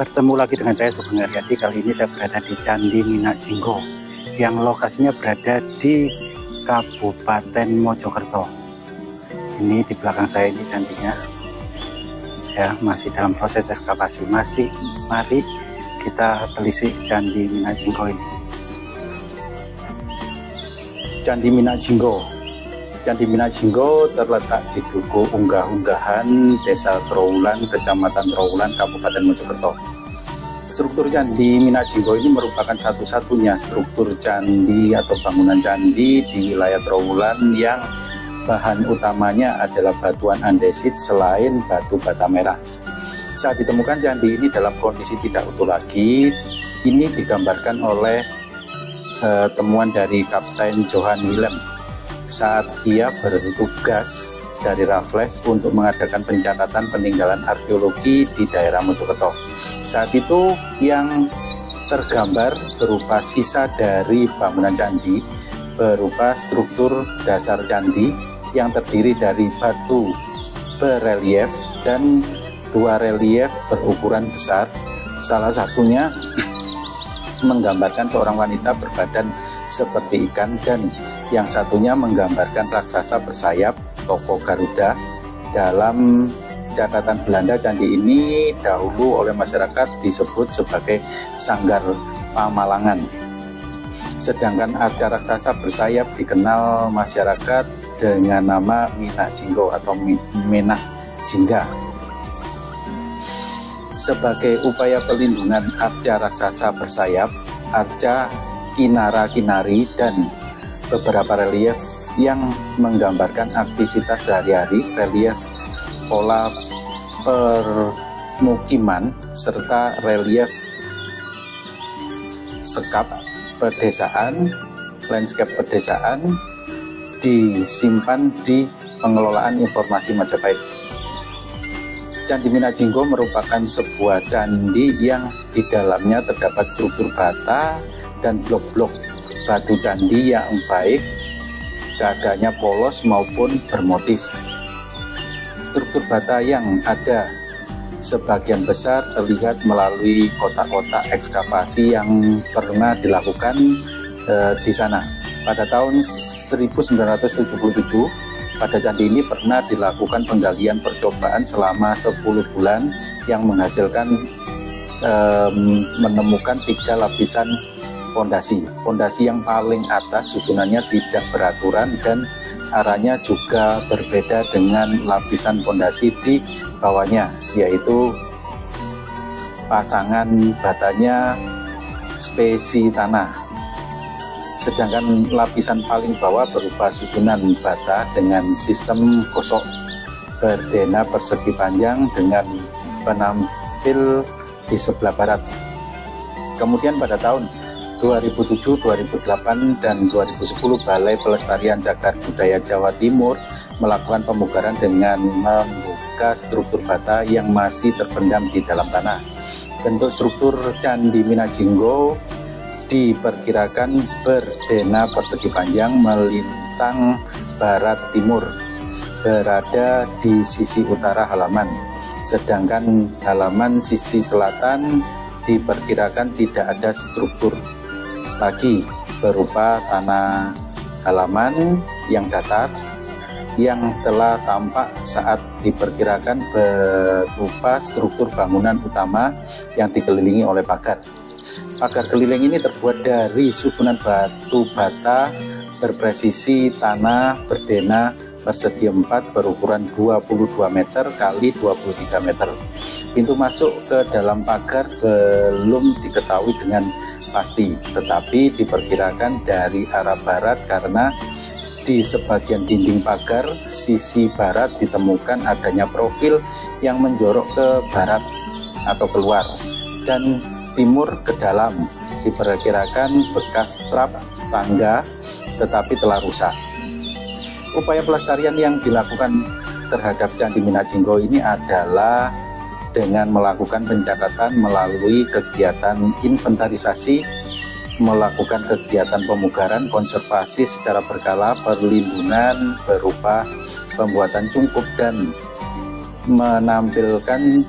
Bertemu lagi dengan saya Sugeng Haryadi. Kali ini saya berada di Candi Minak Jinggo yang lokasinya berada di Kabupaten Mojokerto. Ini di belakang saya ini candinya. Ya, masih dalam proses ekskavasi. Mari kita telisik Candi Minak Jinggo ini. Candi Minak Jinggo. Candi Minak Jinggo terletak di Duku Unggah-Unggahan, Desa Trowulan, Kecamatan Trowulan, Kabupaten Mojokerto. Struktur Candi Minak Jinggo ini merupakan satu-satunya struktur candi atau bangunan candi di wilayah Trowulan yang bahan utamanya adalah batuan andesit selain batu bata merah. Saat ditemukan candi ini dalam kondisi tidak utuh lagi. Ini digambarkan oleh temuan dari Kapten Johan Willem saat ia bertugas dari Raffles untuk mengadakan pencatatan peninggalan arkeologi di daerah Mojokerto. Saat itu yang tergambar berupa sisa dari bangunan candi, berupa struktur dasar candi yang terdiri dari batu berelief dan dua relief berukuran besar. Salah satunya menggambarkan seorang wanita berbadan seperti ikan, dan yang satunya menggambarkan raksasa bersayap tokoh Garuda. Dalam catatan Belanda, candi ini dahulu oleh masyarakat disebut sebagai Sanggar Pamalangan. Sedangkan arca raksasa bersayap dikenal masyarakat dengan nama Minak Jinggo atau Minak Jingga. Sebagai upaya pelindungan arca raksasa bersayap, arca kinara-kinari, dan beberapa relief yang menggambarkan aktivitas sehari-hari, relief pola permukiman, serta relief sekap pedesaan, landscape pedesaan disimpan di Pengelolaan Informasi Majapahit. Candi Minak Jinggo merupakan sebuah candi yang di dalamnya terdapat struktur bata dan blok-blok batu candi yang baik keadaannya polos maupun bermotif. Struktur bata yang ada sebagian besar terlihat melalui kotak-kotak ekskavasi yang pernah dilakukan di sana. Pada tahun 1977, pada candi ini pernah dilakukan penggalian percobaan selama 10 bulan yang menghasilkan menemukan 3 lapisan pondasi. Pondasi yang paling atas susunannya tidak beraturan dan arahnya juga berbeda dengan lapisan pondasi di bawahnya, yaitu pasangan batanya spesi tanah. Sedangkan lapisan paling bawah berupa susunan bata dengan sistem gosok berdena persegi panjang dengan penampil di sebelah barat. Kemudian pada tahun 2007, 2008, dan 2010 Balai Pelestarian Cagar Budaya Jawa Timur melakukan pemugaran dengan membuka struktur bata yang masih terpendam di dalam tanah. Bentuk struktur Candi Minak Jinggo diperkirakan berdena persegi panjang melintang barat timur, berada di sisi utara halaman. Sedangkan halaman sisi selatan diperkirakan tidak ada struktur lagi, berupa tanah halaman yang datar yang telah tampak saat diperkirakan berupa struktur bangunan utama yang dikelilingi oleh pagar. Pagar keliling ini terbuat dari susunan batu bata berpresisi tanah berdena persegi 4 berukuran 22 meter kali 23 meter. Pintu masuk ke dalam pagar belum diketahui dengan pasti, tetapi diperkirakan dari arah barat karena di sebagian dinding pagar sisi barat ditemukan adanya profil yang menjorok ke barat atau keluar, dan timur ke dalam diperkirakan bekas trap tangga tetapi telah rusak. Upaya pelestarian yang dilakukan terhadap Candi Minak Jinggo ini adalah dengan melakukan pencatatan melalui kegiatan inventarisasi, melakukan kegiatan pemugaran, konservasi secara berkala, perlindungan berupa pembuatan cungkup, dan menampilkan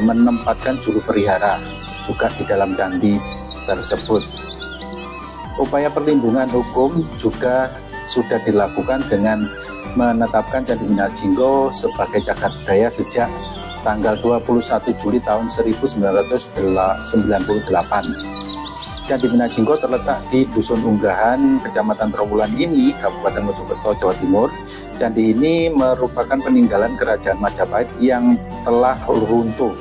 menempatkan juru pelihara juga di dalam candi tersebut. Upaya perlindungan hukum juga sudah dilakukan dengan menetapkan Candi Minyak-Jinggo sebagai cagar budaya sejak tanggal 21 Juli tahun 1998. Candi Minyak-Jinggo terletak di Dusun Unggahan, Kecamatan Trawulan ini, Kabupaten Mojokerto, Jawa Timur. Candi ini merupakan peninggalan Kerajaan Majapahit yang telah runtuh.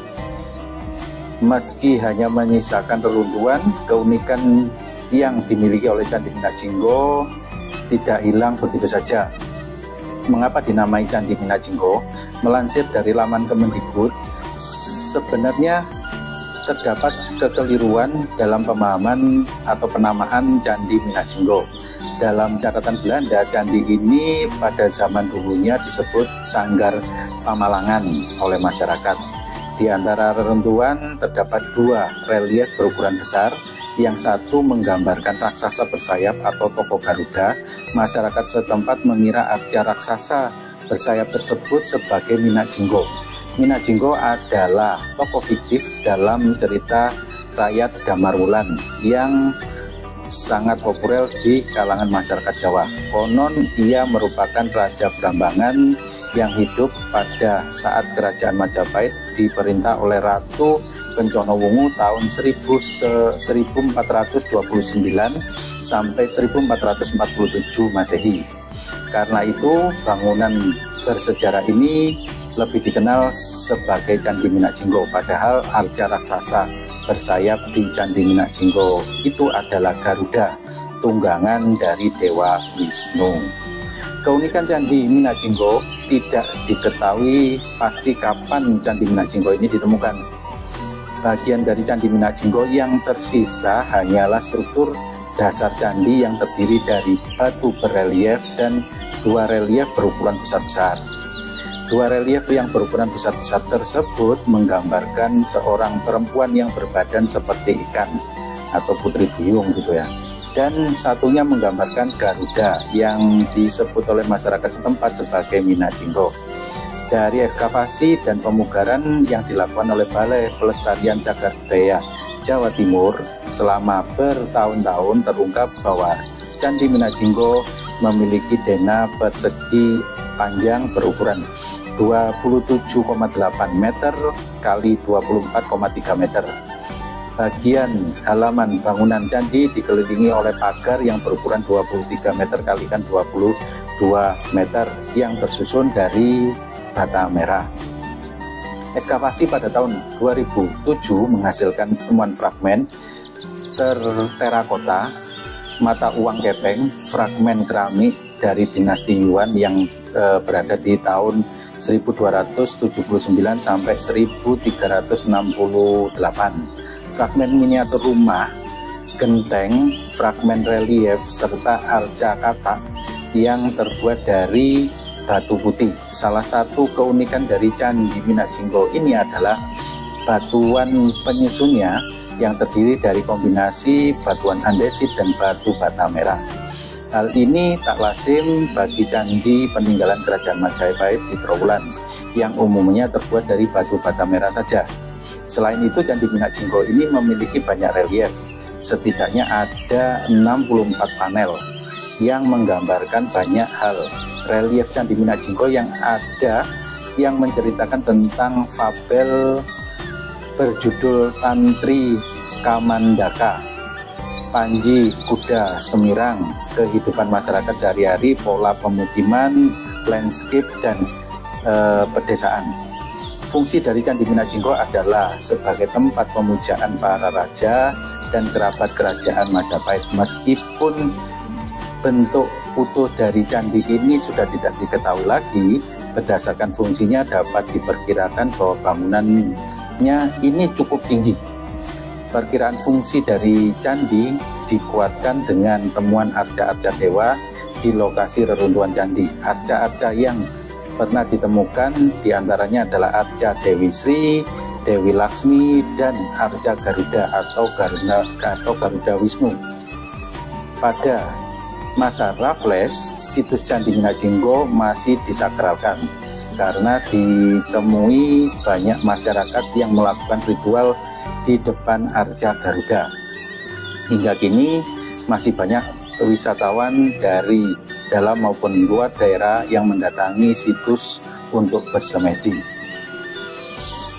Meski hanya menyisakan reruntuhan, keunikan yang dimiliki oleh Candi Minyak-Jinggo tidak hilang begitu saja. Mengapa dinamai Candi Minyak-Jinggo? Melansir dari laman Kemendikbud, sebenarnya terdapat kekeliruan dalam pemahaman atau penamaan Candi Minyak-Jinggo. Dalam catatan Belanda, candi ini pada zaman dulunya disebut Sanggar Pamalangan oleh masyarakat. Di antara reruntuhan terdapat dua relief berukuran besar, yang satu menggambarkan raksasa bersayap atau tokoh Garuda. Masyarakat setempat mengira arca raksasa bersayap tersebut sebagai Minyak-Jinggo. Minyak-Jinggo adalah tokoh fiktif dalam cerita rakyat Damarwulan yang sangat populer di kalangan masyarakat Jawa. Konon ia merupakan Raja Brambangan yang hidup pada saat Kerajaan Majapahit diperintah oleh Ratu Kencono-Wungu tahun 1429 sampai 1447 Masehi. Karena itu bangunan bersejarah ini lebih dikenal sebagai Candi Minyak-Jinggo, padahal arca raksasa bersayap di Candi Minyak-Jinggo itu adalah Garuda, tunggangan dari Dewa Wisnu. Keunikan Candi Minyak-Jinggo tidak diketahui pasti kapan Candi Minyak-Jinggo ini ditemukan. Bagian dari Candi Minyak-Jinggo yang tersisa hanyalah struktur dasar candi yang terdiri dari batu berelief dan dua relief berukuran besar-besar. Dua relief yang berukuran besar-besar tersebut menggambarkan seorang perempuan yang berbadan seperti ikan atau putri duyung gitu ya. Dan satunya menggambarkan Garuda yang disebut oleh masyarakat setempat sebagai Minyak-Jinggo. Dari ekskavasi dan pemugaran yang dilakukan oleh Balai Pelestarian Cagar Budaya Jawa Timur selama bertahun-tahun terungkap bahwa Candi Minyak-Jinggo memiliki denah persegi panjang berukuran 27,8 meter kali 24,3 meter. Bagian halaman bangunan candi dikelilingi oleh pagar yang berukuran 23 meter kali 22 meter yang tersusun dari bata merah. Ekskavasi pada tahun 2007 menghasilkan temuan fragmen terakota, mata uang kepeng, fragmen keramik dari dinasti Yuan yang berada di tahun 1279 sampai 1368. Fragmen miniatur rumah, genteng, fragmen relief serta arca katak yang terbuat dari batu putih. Salah satu keunikan dari Candi Minyak-Jinggo ini adalah batuan penyusunnya yang terdiri dari kombinasi batuan andesit dan batu bata merah. Hal ini tak lazim bagi candi peninggalan Kerajaan Majapahit di Trawulan yang umumnya terbuat dari batu bata merah saja. Selain itu, Candi Minyak-Jinggo ini memiliki banyak relief. Setidaknya ada 64 panel yang menggambarkan banyak hal. Relief Candi Minyak-Jinggo yang ada yang menceritakan tentang fabel berjudul Tantri Kamandaka, Panji Kuda Semirang, kehidupan masyarakat sehari-hari, pola pemukiman, landscape, dan pedesaan. Fungsi dari Candi Minyak-Jinggo adalah sebagai tempat pemujaan para raja dan kerabat Kerajaan Majapahit. Meskipun bentuk utuh dari candi ini sudah tidak diketahui lagi, berdasarkan fungsinya dapat diperkirakan bahwa bangunannya ini cukup tinggi. Perkiraan fungsi dari candi dikuatkan dengan temuan arca-arca dewa di lokasi reruntuhan candi. Arca-arca yang pernah ditemukan diantaranya adalah arca Dewi Sri, Dewi Laksmi, dan arca Garuda atau Garuda Wisnu. Pada masa Raffles, situs Candi Minyak-Jinggo masih disakralkan karena ditemui banyak masyarakat yang melakukan ritual di depan arca Garuda. Hingga kini masih banyak wisatawan dari dalam maupun luar daerah yang mendatangi situs untuk bersemedi.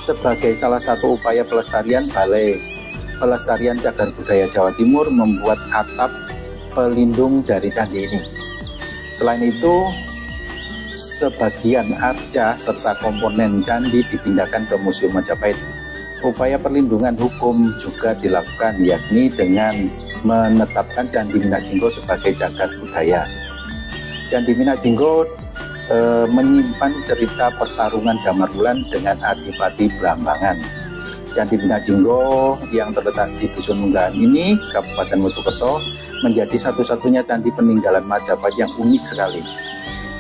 Sebagai salah satu upaya pelestarian, Balai Pelestarian Cagar Budaya Jawa Timur membuat atap pelindung dari candi ini. Selain itu, sebagian arca serta komponen candi dipindahkan ke Museum Majapahit. Upaya perlindungan hukum juga dilakukan, yakni dengan menetapkan Candi Minakjinggo sebagai cagar budaya. Candi Minakjinggo menyimpan cerita pertarungan Damarwulan dengan Adipati Blambangan. Candi Minakjinggo yang terletak di Dusun Munggahan ini, Kabupaten Mojokerto, menjadi satu-satunya candi peninggalan Majapahit yang unik sekali.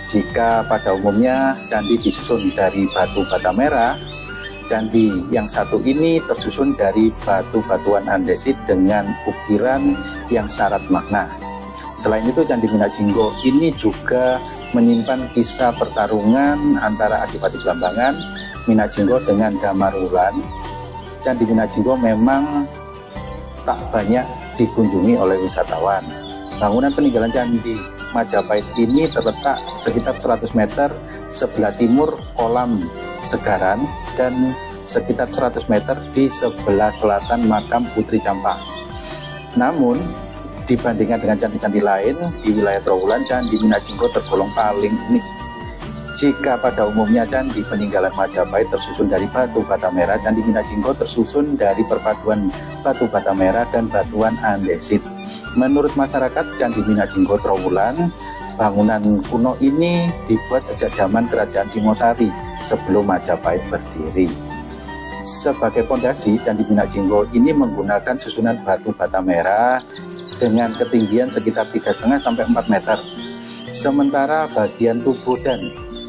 Jika pada umumnya candi disusun dari batu bata merah, candi yang satu ini tersusun dari batu-batuan andesit dengan ukiran yang syarat makna. Selain itu, Candi Minakjinggo ini juga menyimpan kisah pertarungan antara Adipati Blambangan, Minakjinggo dengan Damarwulan. Candi Minakjinggo memang tak banyak dikunjungi oleh wisatawan. Bangunan peninggalan Candi Majapahit ini terletak sekitar 100 meter sebelah timur kolam Segaran dan sekitar 100 meter di sebelah selatan makam Putri Campak. Namun, dibandingkan dengan candi-candi lain di wilayah Trowulan, Candi Minakjinggo tergolong paling unik. Jika pada umumnya candi peninggalan Majapahit tersusun dari batu bata merah, Candi Minakjinggo tersusun dari perpaduan batu bata merah dan batuan andesit. Menurut masyarakat Candi Minakjinggo Trowulan, bangunan kuno ini dibuat sejak zaman Kerajaan Singosari sebelum Majapahit berdiri. Sebagai pondasi, Candi Minakjinggo ini menggunakan susunan batu bata merah dengan ketinggian sekitar 3,5 sampai 4 meter. Sementara bagian tubuh dan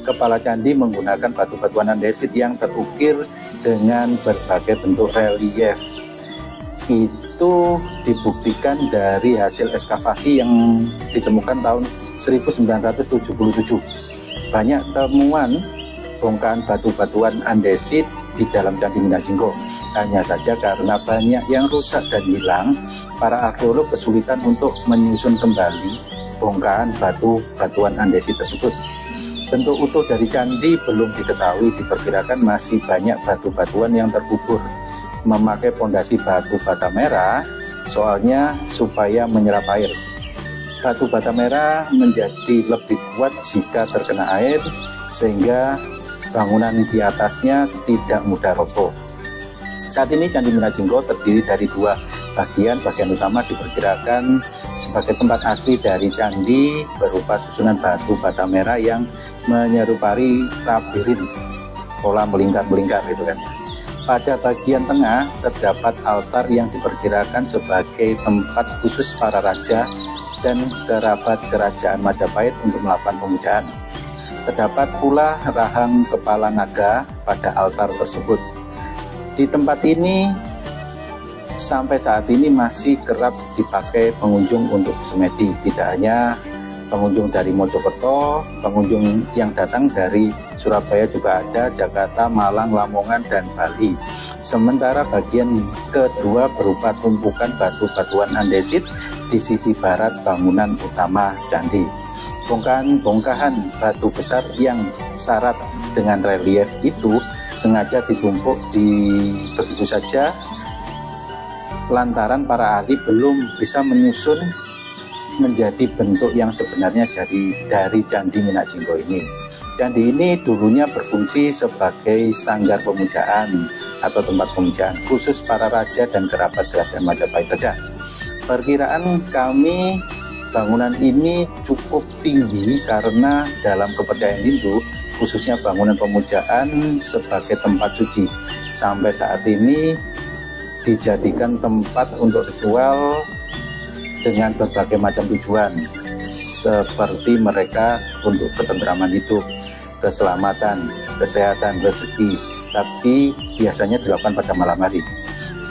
kepala candi menggunakan batu-batuan andesit yang terukir dengan berbagai bentuk relief. Itu dibuktikan dari hasil ekskavasi yang ditemukan tahun 1977. Banyak temuan bongkahan batu-batuan andesit di dalam Candi Minakjinggo. Hanya saja karena banyak yang rusak dan hilang, para arkeolog kesulitan untuk menyusun kembali bongkahan batu-batuan andesit tersebut. Bentuk utuh dari candi belum diketahui, diperkirakan masih banyak batu-batuan yang terkubur. Memakai pondasi batu bata merah, soalnya supaya menyerap air. Batu bata merah menjadi lebih kuat jika terkena air, sehingga bangunan di atasnya tidak mudah roboh. Saat ini Candi Minakjinggo terdiri dari dua bagian. Bagian utama diperkirakan sebagai tempat asli dari candi berupa susunan batu bata merah yang menyerupai labirin, pola melingkar-melingkar gitu kan. Pada bagian tengah terdapat altar yang diperkirakan sebagai tempat khusus para raja dan kerabat kerajaan Majapahit untuk melakukan pemujaan. Terdapat pula rahang kepala naga pada altar tersebut. Di tempat ini sampai saat ini masih kerap dipakai pengunjung untuk semedi. Tidak hanya pengunjung dari Mojokerto, pengunjung yang datang dari Surabaya juga ada, Jakarta, Malang, Lamongan, dan Bali. Sementara bagian kedua berupa tumpukan batu-batuan andesit di sisi barat bangunan utama candi. Bongkahan batu besar yang syarat dengan relief itu sengaja ditumpuk begitu saja lantaran para ahli belum bisa menyusun menjadi bentuk yang sebenarnya dari Candi Minakjinggo ini. Candi ini dulunya berfungsi sebagai sanggar pemujaan atau tempat pemujaan khusus para raja dan kerabat kerajaan Majapahit saja. Perkiraan kami bangunan ini cukup tinggi karena dalam kepercayaan Hindu, khususnya bangunan pemujaan sebagai tempat suci, sampai saat ini dijadikan tempat untuk ritual dengan berbagai macam tujuan, seperti mereka untuk ketentraman hidup, keselamatan, kesehatan, rezeki, tapi biasanya dilakukan pada malam hari.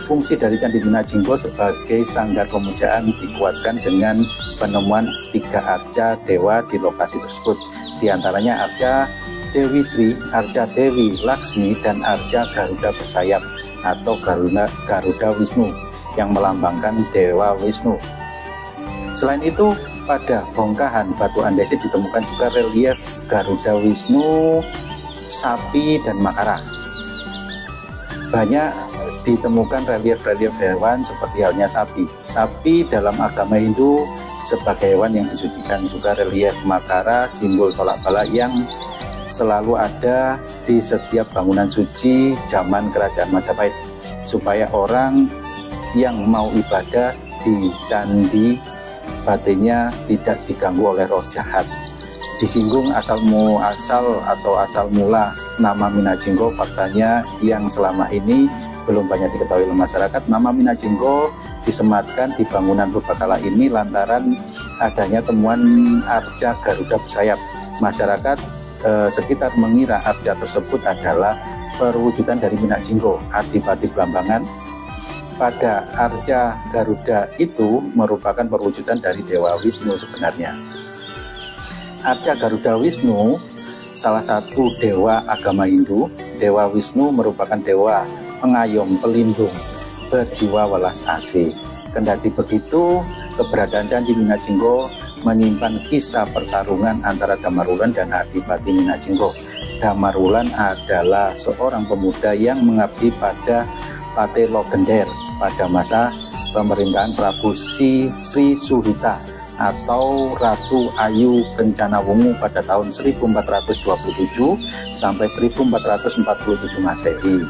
Fungsi dari Candi Minakjinggo sebagai sanggar pemujaan dikuatkan dengan penemuan 3 arca dewa di lokasi tersebut. Di antaranya arca Dewi Sri, Arca Dewi Laksmi, dan Arca Garuda bersayap atau Garuda Wisnu yang melambangkan Dewa Wisnu. Selain itu, pada bongkahan batu andesit ditemukan juga relief Garuda Wisnu, sapi, dan makara. Banyak ditemukan relief-relief hewan seperti halnya sapi. Sapi dalam agama Hindu sebagai hewan yang disucikan, juga relief makara, simbol tolak bala yang selalu ada di setiap bangunan suci zaman Kerajaan Majapahit, supaya orang yang mau ibadah di candi batinnya tidak diganggu oleh roh jahat. Disinggung asal mula nama Minajinggo, faktanya yang selama ini belum banyak diketahui oleh masyarakat. Nama Minajinggo disematkan di bangunan purbakala ini lantaran adanya temuan arca Garuda bersayap. Masyarakat sekitar mengira arca tersebut adalah perwujudan dari Minajinggo, Adipati Blambangan. Pada arca Garuda itu merupakan perwujudan dari Dewa Wisnu sebenarnya. Arca Garuda Wisnu salah satu dewa agama Hindu. Dewa Wisnu merupakan dewa pengayom, pelindung, berjiwa welas asih. Kendati begitu, keberadaan Candi Minajinggo menyimpan kisah pertarungan antara Damarwulan dan Adipati Minajinggo. Damarwulan adalah seorang pemuda yang mengabdi pada Patelo Gender pada masa pemerintahan Prabu Sri Suhita atau Ratu Ayu Kencana Wungu pada tahun 1427 sampai 1447 Masehi.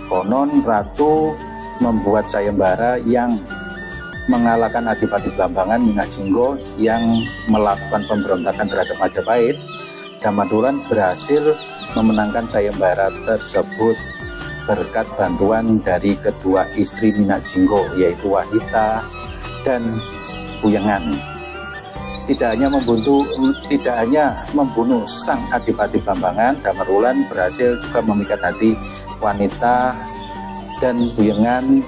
Konon Ratu membuat sayembara yang mengalahkan Adipati Blambangan Minajinggo yang melakukan pemberontakan terhadap Majapahit. Damarwulan berhasil memenangkan sayembara tersebut berkat bantuan dari kedua istri Minajinggo, yaitu Wahita dan Puyengan. Tidak hanya membunuh sang Adipati Blambangan, Damarwulan berhasil juga memikat hati wanita dan Puyengan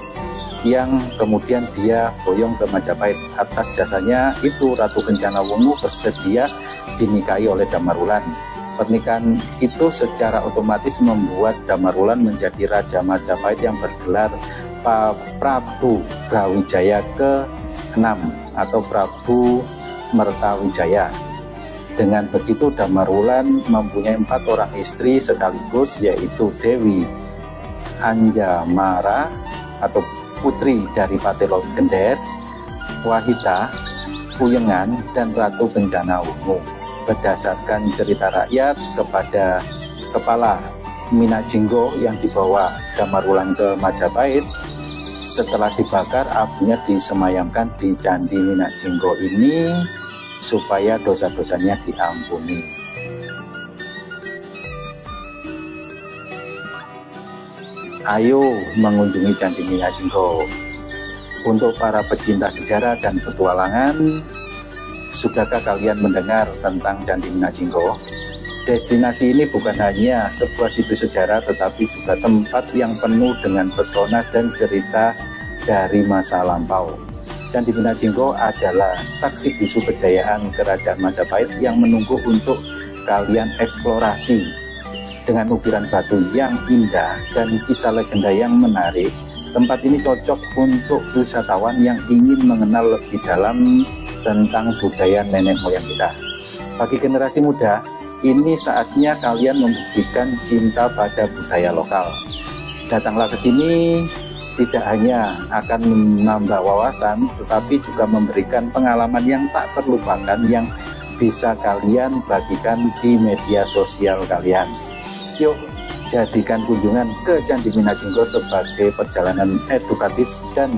yang kemudian dia boyong ke Majapahit. Atas jasanya itu Ratu Kencana Wungu bersedia dinikahi oleh Damarwulan. Pernikahan itu secara otomatis membuat Damarwulan menjadi Raja Majapahit yang bergelar Prabu Brawijaya ke-6 atau Prabu Mertawijaya. Dengan begitu Damarwulan mempunyai 4 orang istri sekaligus, yaitu Dewi Anjamara atau putri dari Patelo Gender, Wahita, Puyengan, dan Ratu Kencana Wungu. Berdasarkan cerita rakyat, kepada kepala Minajinggo yang dibawa Damarwulan ke Majapahit, setelah dibakar abunya disemayamkan di Candi Minajinggo ini supaya dosa-dosanya diampuni. Ayo mengunjungi Candi Minajinggo. Untuk para pecinta sejarah dan petualangan, sudahkah kalian mendengar tentang Candi Minajinggo? Destinasi ini bukan hanya sebuah situs sejarah, tetapi juga tempat yang penuh dengan pesona dan cerita dari masa lampau. Candi Minajinggo adalah saksi bisu kejayaan Kerajaan Majapahit yang menunggu untuk kalian eksplorasi. Dengan ukiran batu yang indah dan kisah legenda yang menarik, tempat ini cocok untuk wisatawan yang ingin mengenal lebih dalam tentang budaya nenek moyang kita. Bagi generasi muda, ini saatnya kalian membuktikan cinta pada budaya lokal. Datanglah ke sini, tidak hanya akan menambah wawasan, tetapi juga memberikan pengalaman yang tak terlupakan yang bisa kalian bagikan di media sosial kalian. Yuk, jadikan kunjungan ke Candi Minajinggo sebagai perjalanan edukatif dan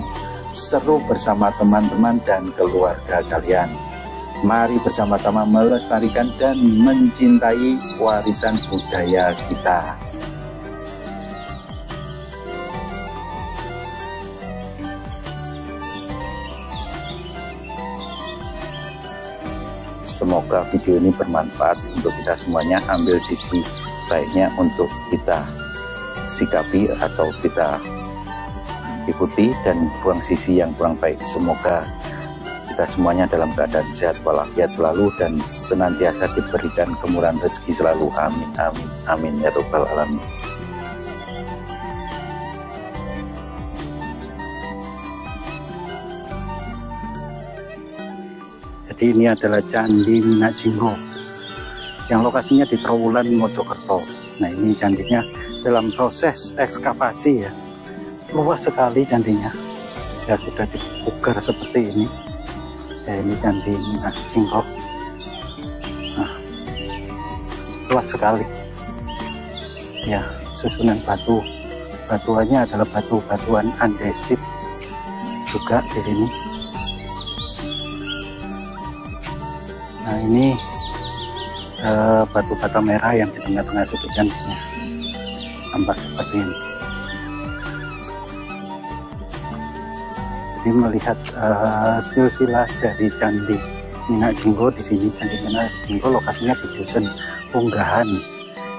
seru bersama teman-teman dan keluarga kalian. Mari bersama-sama melestarikan dan mencintai warisan budaya kita. Semoga video ini bermanfaat untuk kita semuanya. Ambil sisi baiknya untuk kita sikapi atau kita ikuti, dan buang sisi yang kurang baik. Semoga kita Semoga semuanya dalam keadaan sehat walafiat selalu dan senantiasa diberikan kemurahan rezeki selalu. Amin, amin, amin ya robbal alamin. Jadi ini adalah Candi Minak Jinggo yang lokasinya di Trowulan, Mojokerto. Nah, ini candinya dalam proses ekskavasi ya. Luas sekali candinya. Ya sudah dipugar seperti ini. Ya, ini Candi Minak Jinggo. Nah, luas sekali. Ya, susunan batuannya adalah batuan andesit juga di sini. Nah, ini batu bata merah yang di tengah-tengah sudut candinya, tampak seperti ini. Jadi melihat silsilah dari Candi Minak Jinggo di sini. Candi Minak Jinggo lokasinya di Dusun Unggahan,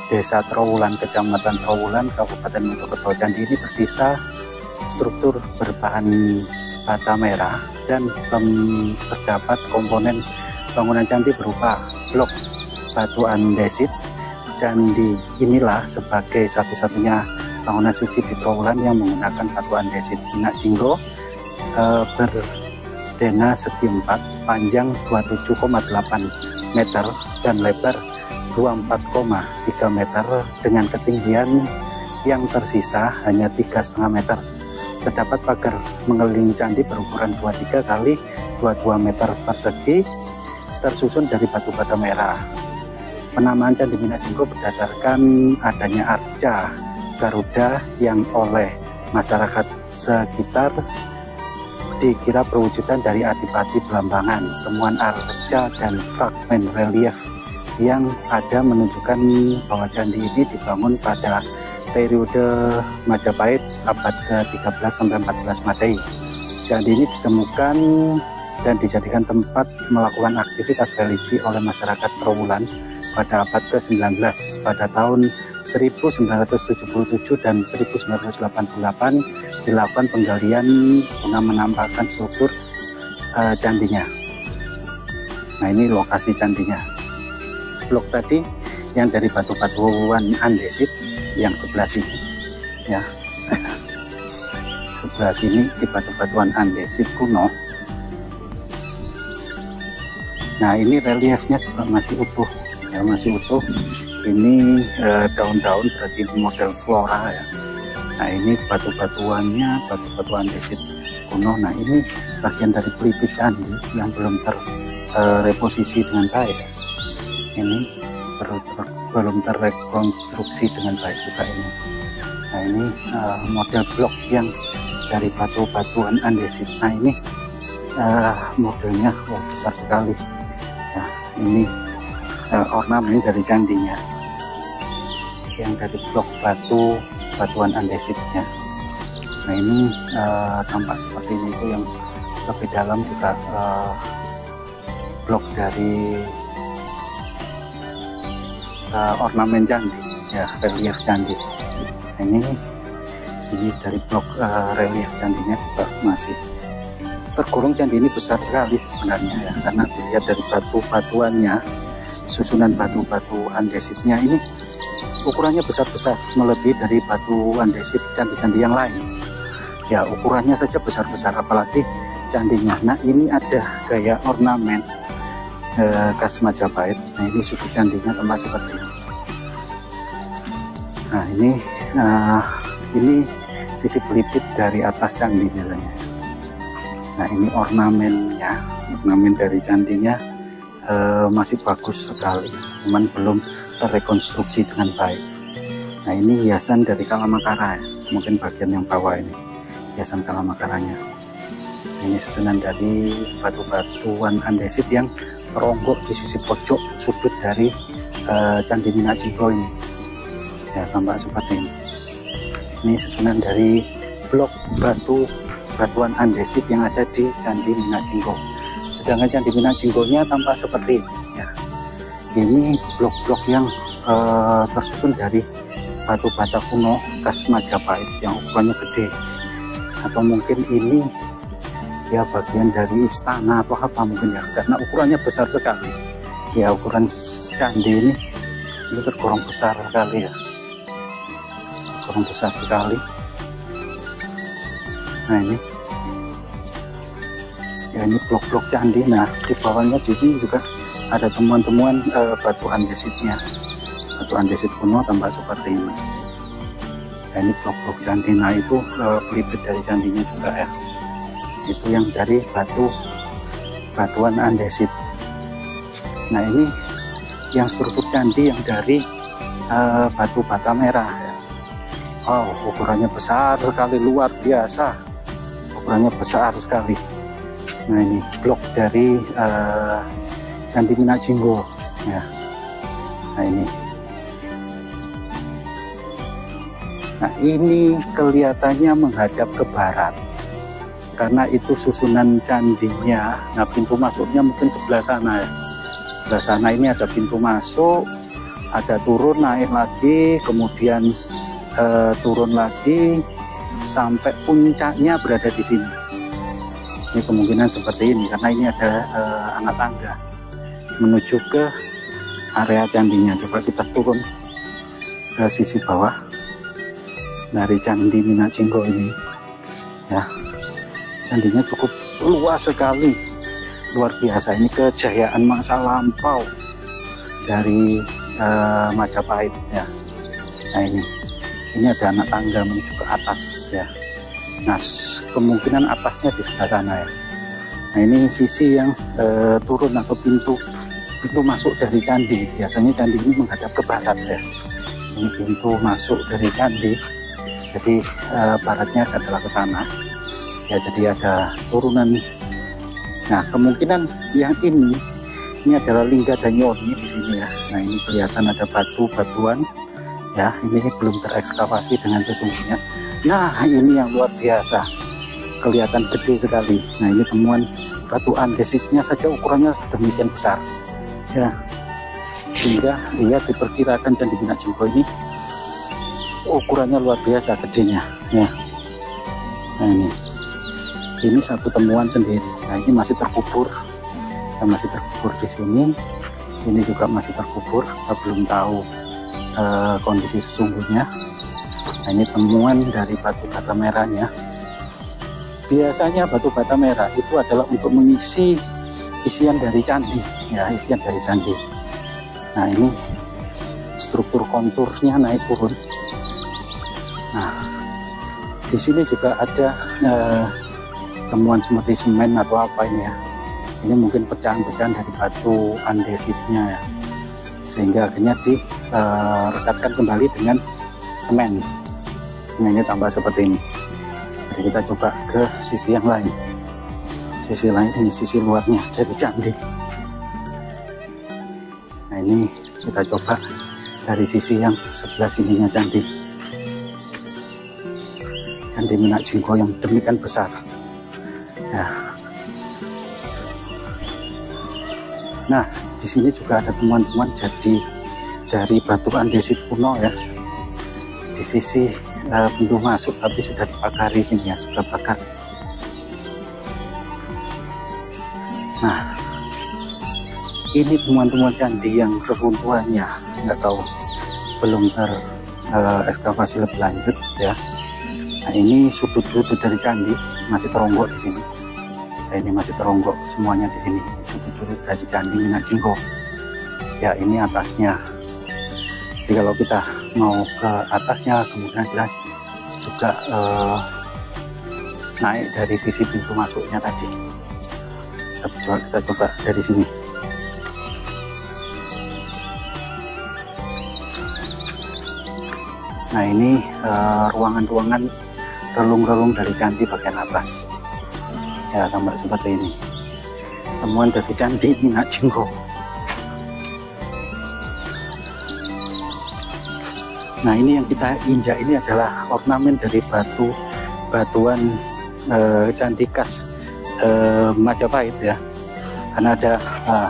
Desa Trowulan, Kecamatan Trowulan, Kabupaten Mojokerto. Candi ini tersisa struktur berbahan bata merah dan terdapat komponen bangunan candi berupa blok batu andesit. Candi inilah sebagai satu-satunya bangunan suci di Trowulan yang menggunakan batu andesit. Minak Jinggo berdena segi 4, panjang 27,8 meter dan lebar 24,3 meter dengan ketinggian yang tersisa hanya 3,5 meter. Terdapat pagar mengelilingi candi berukuran 23 kali 22 meter persegi tersusun dari batu bata merah. Penamaan Candi Minak Jinggo berdasarkan adanya arca Garuda yang oleh masyarakat sekitar dikira perwujudan dari Adipati Blambangan. Temuan arca dan fragmen relief yang ada menunjukkan bahwa candi ini dibangun pada periode Majapahit abad ke-13 sampai 14 Masehi. Candi ini ditemukan dan dijadikan tempat melakukan aktivitas religi oleh masyarakat Trowulan pada abad ke-19. Pada tahun 1977 dan 1988 dilakukan penggalian guna menampakkan struktur candinya. Nah, ini lokasi candinya. Blok tadi yang dari batu-batuan andesit yang sebelah sini ya. Sebelah sini di batu-batuan andesit kuno. Nah, ini reliefnya juga masih utuh ya, masih utuh. Ini daun-daun berarti model flora ya. Nah, ini batu-batuannya batu-batu andesit kuno. Nah, ini bagian dari pelipis candi yang belum terreposisi dengan baik. Ini belum terrekonstruksi dengan baik juga ini. Nah, ini model blok yang dari batu-batuan andesit. Nah, ini modelnya besar sekali ya. Ini ornamen dari candinya yang dari blok batuan andesitnya. Nah, ini tampak seperti ini. Itu yang lebih dalam juga blok dari ornamen candi ya, relief candi. Nah, ini dari blok relief candinya juga masih tergolong. Candi ini besar sekali sebenarnya ya, karena dilihat dari batu-batuannya, susunan batu-batu andesitnya ini ukurannya besar-besar, melebihi dari batu andesit candi-candi yang lain ya. Ukurannya saja besar-besar, apalagi candinya. Nah, ini ada gaya ornamen khas Majapahit. Nah, ini sudut candinya tampak seperti ini. Nah, ini sisi pelipit dari atas candi biasanya. Nah, ini ornamennya, ornamen dari candinya masih bagus sekali, cuman belum terrekonstruksi dengan baik. Nah, ini hiasan dari Kalamakara ya. Mungkin bagian yang bawah ini hiasan Kalamakaranya. Nah, ini susunan dari batu-batuan andesit yang teronggok di sisi pojok sudut dari Candi Minak Jinggo ini ya, tampak seperti ini. Ini susunan dari blok batuan andesit yang ada di Candi Minak Jinggo. Sedangkan Candi Minak Jinggonya tampak seperti ini ya. Ini blok-blok yang tersusun dari batu bata kuno khas Majapahit yang ukurannya gede, atau mungkin ini dia bagian dari istana atau apa mungkin ya, karena ukurannya besar sekali ya. Ukuran candi ini tergolong besar sekali ya, tergolong besar sekali. Nah ini ya, ini blok-blok candi. Nah di bawahnya di sini juga ada temuan-temuan batu andesitnya, batu andesit kuno tampak seperti ini. Nah ini blok-blok candi. Nah itu pelipit dari candinya juga ya, itu yang dari batuan andesit. Nah ini yang struktur candi yang dari batu bata merah ya. Oh, ukurannya besar sekali, luar biasa, ukurannya besar sekali. Nah ini blok dari Candi Minak Jinggo ya. Nah ini kelihatannya menghadap ke barat karena itu susunan candinya. Nah pintu masuknya mungkin sebelah sana ya, sebelah sana ini ada pintu masuk, ada turun naik lagi, kemudian turun lagi sampai puncaknya berada di sini. Ini kemungkinan seperti ini karena ini ada anak tangga menuju ke area candinya. Coba kita turun ke sisi bawah dari Candi Minak Jinggo ini ya. Candinya cukup luas sekali, luar biasa. Ini kejayaan masa lampau dari Majapahit ya. Nah ini ada anak tangga menuju ke atas ya. Nah kemungkinan atasnya di sebelah sana ya. Nah ini sisi yang turun atau pintu masuk dari candi. Biasanya candi ini menghadap ke barat ya. Ini pintu masuk dari candi, jadi baratnya adalah ke sana ya. Jadi ada turunan. Nah kemungkinan yang ini adalah Lingga Danyoni di sini ya. Nah ini kelihatan ada batuan ya, ini belum terekskavasi dengan sesungguhnya. Nah ini yang luar biasa, kelihatan gede sekali. Nah ini temuan batu andesitnya saja ukurannya demikian besar ya, sehingga dia diperkirakan Candi Minak Jinggo ini ukurannya luar biasa gedenya ya. Nah ini satu temuan sendiri. Nah ini masih terkubur ya, masih terkubur di sini. Ini juga masih terkubur, kita belum tahu kondisi sesungguhnya. Nah ini temuan dari batu bata merahnya. Biasanya batu bata merah itu adalah untuk mengisi isian dari candi ya, isian dari candi. Nah ini struktur konturnya naik turun. Nah di sini juga ada temuan seperti semen atau apa ini ya. Ini mungkin pecahan-pecahan dari batu andesitnya ya, sehingga akhirnya direkatkan kembali dengan semen. Nah ini tambah seperti ini. Jadi kita coba ke sisi yang lain. Sisi lain ini sisi luarnya dari candi. Nah ini kita coba dari sisi yang sebelah sininya candi. Candi Minak Jinggo yang demikian besar ya. Nah di sini juga ada temuan-temuan jadi dari batu andesit kuno ya. Di sisi pintu masuk tapi sudah dipagari ini ya, sudah pagar. Nah ini temuan-temuan candi yang reruntuhannya nggak tahu, belum terekskavasi lebih lanjut ya. Nah ini sudut-sudut dari candi masih teronggok di sini. Nah, ini masih teronggok semuanya di sini, sudut-sudut dari Candi Minak Jinggo ya. Ini atasnya. Jadi kalau kita mau ke atasnya, kemudian kita juga naik dari sisi pintu masuknya tadi. Kita coba dari sini. Nah ini ruangan-ruangan relung-relung dari candi bagian atas ya, tampak seperti ini. Temuan dari Candi Minak Jinggo. Nah ini yang kita injak ini adalah ornamen dari batuan candi khas Majapahit ya. Karena ada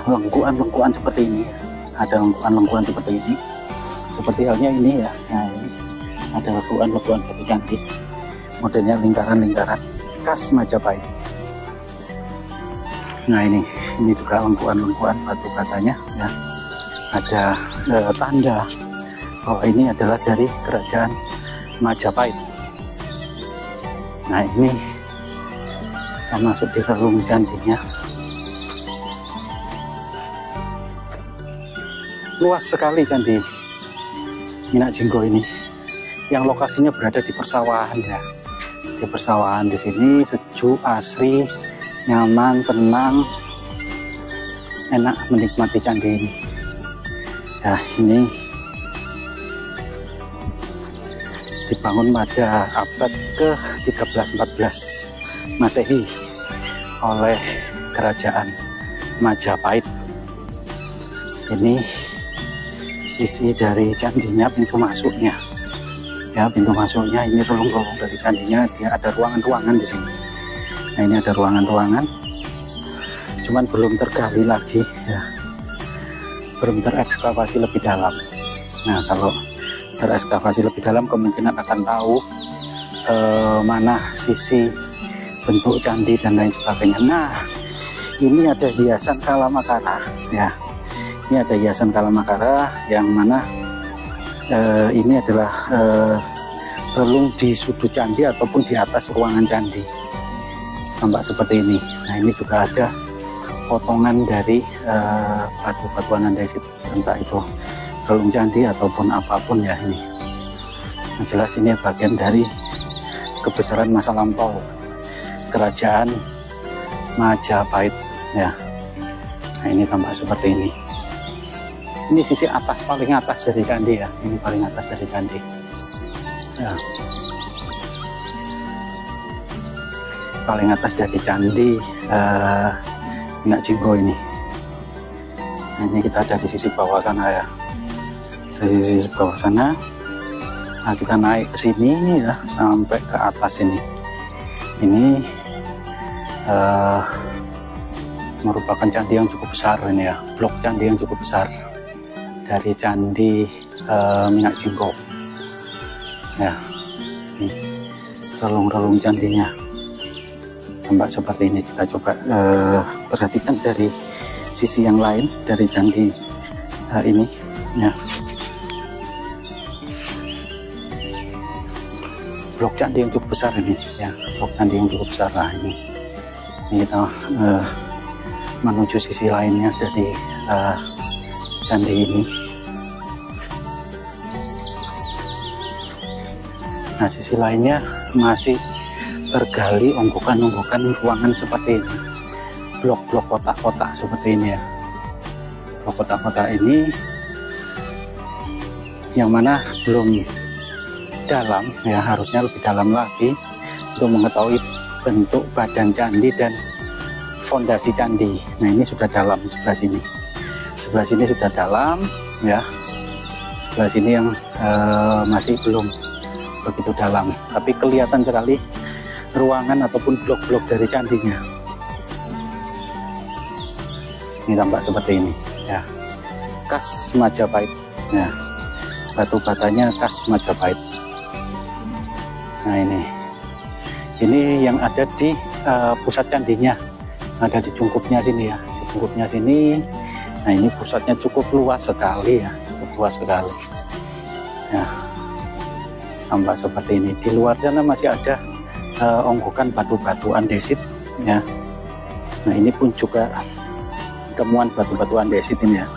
lengkuan-lengkuan seperti ini, ada lengkuan-lengkuan seperti ini, seperti halnya ini ya. Nah ini ada lengkuan-lengkuan batu candi, modelnya lingkaran-lingkaran khas Majapahit. Nah ini juga lempuan-lempuan batu batanya ya. Ada tanda bahwa ini adalah dari kerajaan Majapahit. Nah ini kita masuk di relung candinya. Luas sekali Candi Minak Jinggo ini, yang lokasinya berada di persawahan ya. Di persawahan di sini sejuk, asri, nyaman, tenang, enak menikmati candi ini. Nah ini dibangun pada abad ke-13-14 Masehi oleh kerajaan Majapahit. Ini sisi dari candinya, pintu masuknya ya, pintu masuknya ini relung-relung dari candinya. Dia ada ruangan-ruangan di sini. Nah ini ada ruangan-ruangan, cuman belum tergali lagi ya, belum terekskavasi lebih dalam. Nah kalau terekskavasi lebih dalam kemungkinan akan tahu mana sisi bentuk candi dan lain sebagainya. Nah ini ada hiasan Kalamakara ya, ini ada hiasan Kalamakara yang mana ini adalah relung di sudut candi ataupun di atas ruangan candi, tampak seperti ini. Nah ini juga ada potongan dari batu-batuan andesit, entah itu relung candi ataupun apapun ya ini. Yang jelas ini bagian dari kebesaran masa lampau kerajaan Majapahit ya. Nah ini tampak seperti ini. Ini sisi atas, paling atas dari candi ya, ini paling atas dari candi ya. Paling atas dari candi Minak Jinggo ini. Nah, ini kita ada di sisi bawah sana ya, dari sisi bawah sana. Nah kita naik ke sini ya sampai ke atas ini. Ini merupakan candi yang cukup besar ini ya, blok candi yang cukup besar dari candi Minak Jinggo ya. Ini relung-relung candinya tampak seperti ini. Kita coba perhatikan dari sisi yang lain dari candi ini ya. Blok candi yang cukup besar ini ya, blok candi yang cukup besar. Nah ini kita menuju sisi lainnya dari candi ini. Nah sisi lainnya masih tergali onggokan-onggokan ruangan seperti ini, blok-blok kotak-kotak seperti ini ya. Blok kotak-kotak ini yang mana belum dalam ya, harusnya lebih dalam lagi untuk mengetahui bentuk badan candi dan fondasi candi. Nah ini sudah dalam, sebelah sini, sebelah sini sudah dalam ya, sebelah sini yang masih belum begitu dalam, tapi kelihatan sekali ruangan ataupun blok-blok dari candinya. Ini tampak seperti ini ya, khas Majapahit ya, batu batanya khas Majapahit. Nah ini yang ada di pusat candinya, ada di cungkupnya sini ya, di cungkupnya sini. Nah ini pusatnya cukup luas sekali ya, cukup luas sekali ya, tampak seperti ini. Di luar sana masih ada onggokan batu-batu andesit ya. Nah ini pun juga temuan batu-batu andesit ini ya.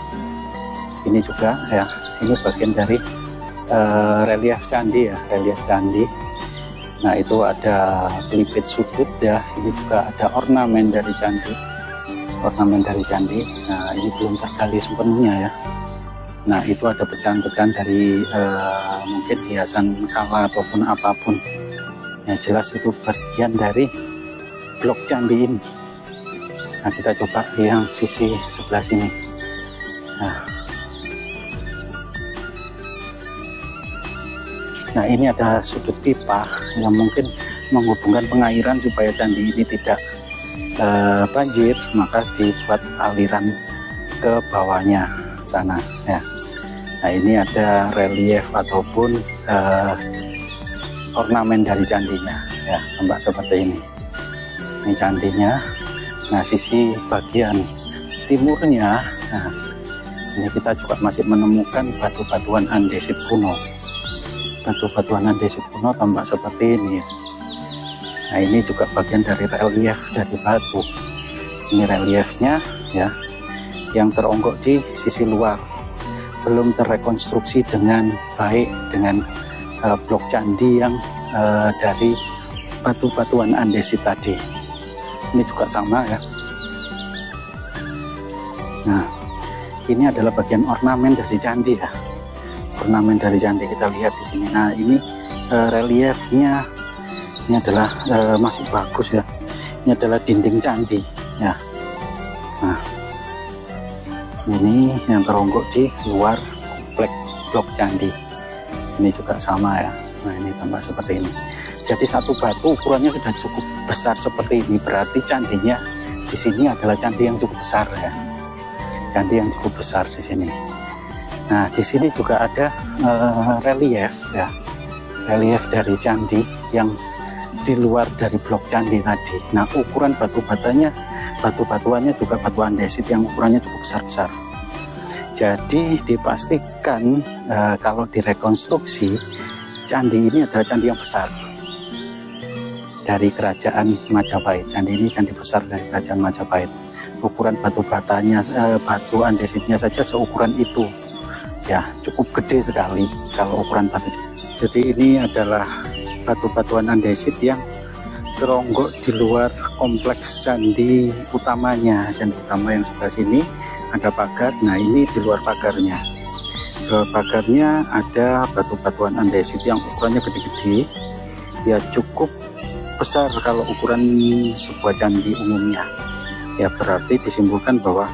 Ini juga ya, ini bagian dari relief candi ya, relief candi. Nah itu ada pelipit sudut ya, ini juga ada ornamen dari candi, ornamen dari candi. Nah ini belum tergali sepenuhnya ya. Nah itu ada pecahan-pecahan dari mungkin hiasan kala ataupun apapun. Ya jelas itu bagian dari blok candi ini. Nah kita coba yang sisi sebelah sini. Nah ini ada sudut pipa yang mungkin menghubungkan pengairan supaya candi ini tidak banjir, maka dibuat aliran ke bawahnya sana ya. Nah ini ada relief ataupun ornamen dari candinya ya, tampak seperti ini. Ini candinya Nah, sisi bagian timurnya, nah, ini kita juga masih menemukan batu-batuan andesit kuno. Batu-batuan andesit kuno tampak seperti ini ya. Nah, ini juga bagian dari relief dari batu. Ini reliefnya ya, yang teronggok di sisi luar, belum terrekonstruksi dengan baik dengan blok candi yang dari batu-batuan andesit tadi. Ini juga sama ya. Nah, ini adalah bagian ornamen dari candi ya. Ornamen dari candi kita lihat di sini. Nah, ini reliefnya ini adalah masih bagus ya. Ini adalah dinding candi ya. Nah, ini yang teronggok di luar komplek blok candi. Ini juga sama ya. Nah, ini tambah seperti ini. Jadi satu batu ukurannya sudah cukup besar seperti ini, berarti candinya di sini adalah candi yang cukup besar ya. Candi yang cukup besar di sini. Nah, di sini juga ada relief ya. Relief dari candi yang di luar dari blok candi tadi. Nah, ukuran batu-batuannya juga batu andesit yang ukurannya cukup besar-besar. Jadi dipastikan kalau direkonstruksi candi ini adalah candi yang besar dari kerajaan Majapahit. Candi ini candi besar dari kerajaan Majapahit. Ukuran batu-batanya, batu andesitnya saja seukuran itu. Ya, cukup gede sekali kalau ukuran batu. Jadi ini adalah batu-batuan andesit yang teronggok di luar kompleks candi utamanya. Candi utama yang sebelah sini ada pagar. Nah, ini di luar pagarnya. Di luar pagarnya ada batu-batuan andesit yang ukurannya gede-gede. Ya, cukup besar kalau ukuran sebuah candi umumnya. Ya, berarti disimpulkan bahwa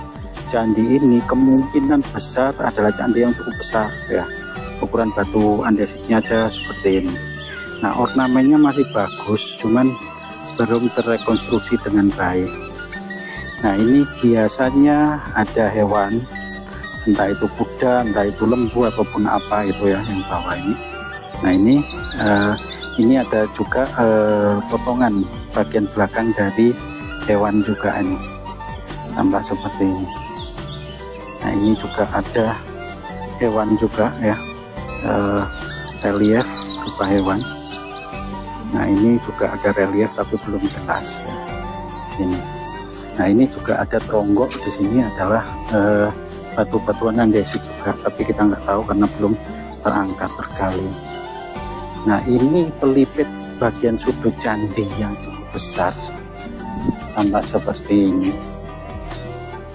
candi ini kemungkinan besar adalah candi yang cukup besar ya. Ukuran batu andesitnya ada seperti ini. Nah, ornamennya masih bagus, cuman belum terrekonstruksi dengan baik. Nah, ini biasanya ada hewan, entah itu kuda, entah itu lembu ataupun apa itu ya yang bawah ini. Nah, ini ada juga potongan bagian belakang dari hewan juga ini, tampak seperti ini. Nah, ini juga ada hewan juga ya, relief berupa hewan. Nah, ini juga ada relief tapi belum jelas ya, di sini. Nah, ini juga ada teronggok di sini adalah batu-batuan andesit juga, tapi kita nggak tahu karena belum terangkat tergali. Nah, ini pelipit bagian sudut candi yang cukup besar, tampak seperti ini.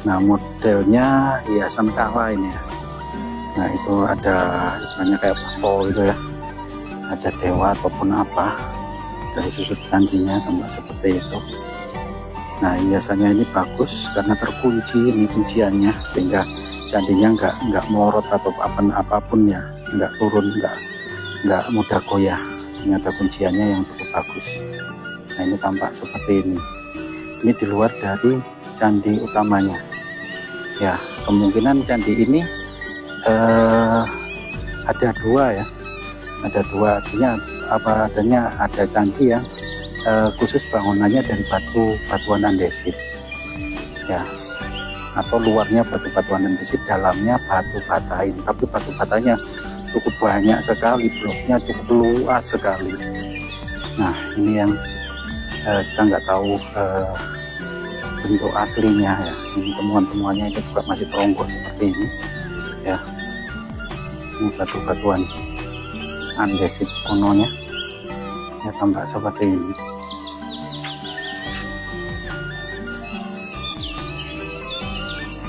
Nah, modelnya hiasan kala ini ya. Nah, itu ada istilahnya kayak foto gitu ya, ada dewa ataupun apa dari sudut candinya, tampak seperti itu. Nah, hiasannya ini bagus karena terkunci ini kunciannya, sehingga candinya nggak melorot atau apapun ya, nggak turun, nggak mudah goyah. Ini ada kunciannya yang cukup bagus. Nah, ini tampak seperti ini. Ini di luar dari candi utamanya. Ya, kemungkinan candi ini ada dua ya. Ada dua, artinya apa adanya ada candi yang khusus bangunannya dari batuan andesit. Ya. Atau luarnya batu-batuan andesit, dalamnya batu batain. Tapi batu batanya cukup banyak sekali, bloknya cukup luas sekali. Nah, ini yang kita nggak tahu bentuk aslinya ya. Ini temuan-temuannya itu juga masih teronggok seperti ini ya. Ini batu-batuan andesit kunonya ya, tampak seperti ini.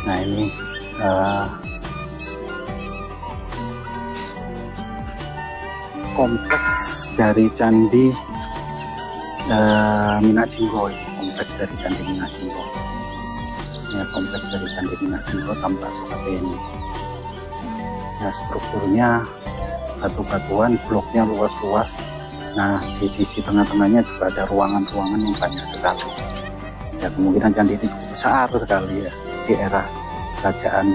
Nah, ini kompleks dari candi Minakjinggo. Kompleks dari candi Minakjinggo ya, kompleks dari candi Minakjinggo tampak seperti ini ya. Strukturnya batu-batuan, bloknya luas-luas. Nah, di sisi tengah-tengahnya juga ada ruangan-ruangan yang banyak sekali ya. Kemungkinan candi ini cukup besar sekali ya di era kerajaan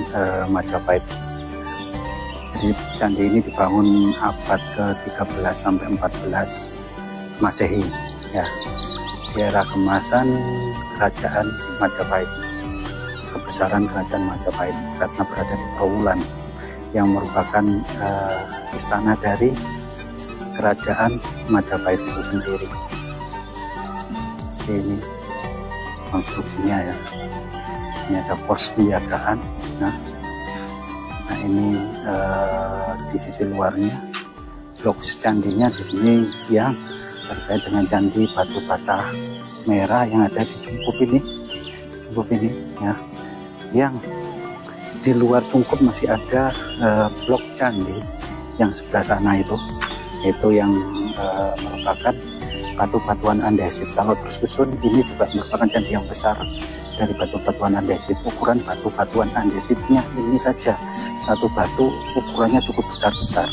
Majapahit. Jadi candi ini dibangun abad ke-13 sampai 14 Masehi ya. Di era kemasan Kerajaan Majapahit. Kebesaran Kerajaan Majapahit karena berada di Trowulan yang merupakan istana dari Kerajaan Majapahit itu sendiri. Ini konstruksinya ya. Ini ada pos penjagaan. Nah ini di sisi luarnya blok candinya di sini yang terkait dengan candi batu bata merah yang ada di Cungkup ini ya. Yang di luar Cungkup masih ada blok candi yang sebelah sana itu yang merupakan batu-batuan andesit. Kalau tersusun ini juga merupakan candi yang besar dari batu-batuan andesit. Ukuran batu-batuan andesitnya ini saja satu batu ukurannya cukup besar-besar,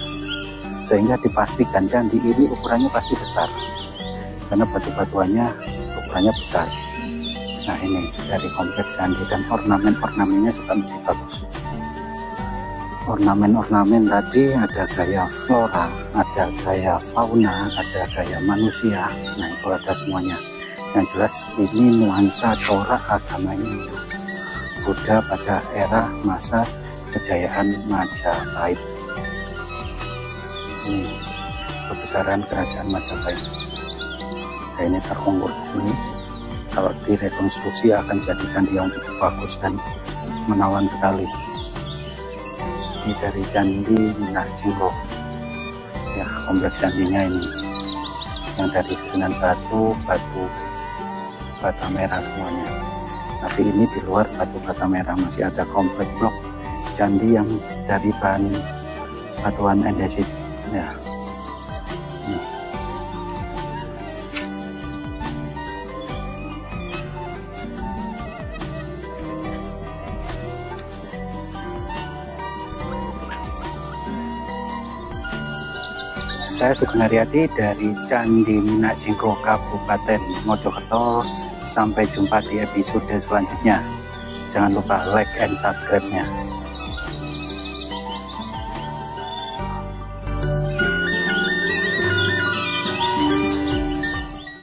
sehingga dipastikan candi ini ukurannya pasti besar karena batu-batuannya ukurannya besar. Nah ini dari kompleks candi, dan ornamen-ornamennya juga masih bagus. Ornamen-ornamen tadi ada gaya flora, ada gaya fauna, ada gaya manusia. Nah itu ada semuanya. Yang jelas ini nuansa corak agama Hindu Buddha pada era masa kejayaan Majapahit. Ini kebesaran Kerajaan Majapahit. Nah, ini terunggur di sini. Kalau direkonstruksi akan jadi candi yang cukup bagus dan menawan sekali. Ini dari Candi Minak Jinggo ya, kompleks candinya ini yang dari susunan batu bata merah semuanya. Tapi ini di luar batu bata merah masih ada kompleks blok candi yang dari bahan batuan andesit ya. Saya Sugeng Haryadi dari Candi Minak Jinggo Kabupaten Mojokerto. Sampai jumpa di episode selanjutnya. Jangan lupa like and subscribe-nya.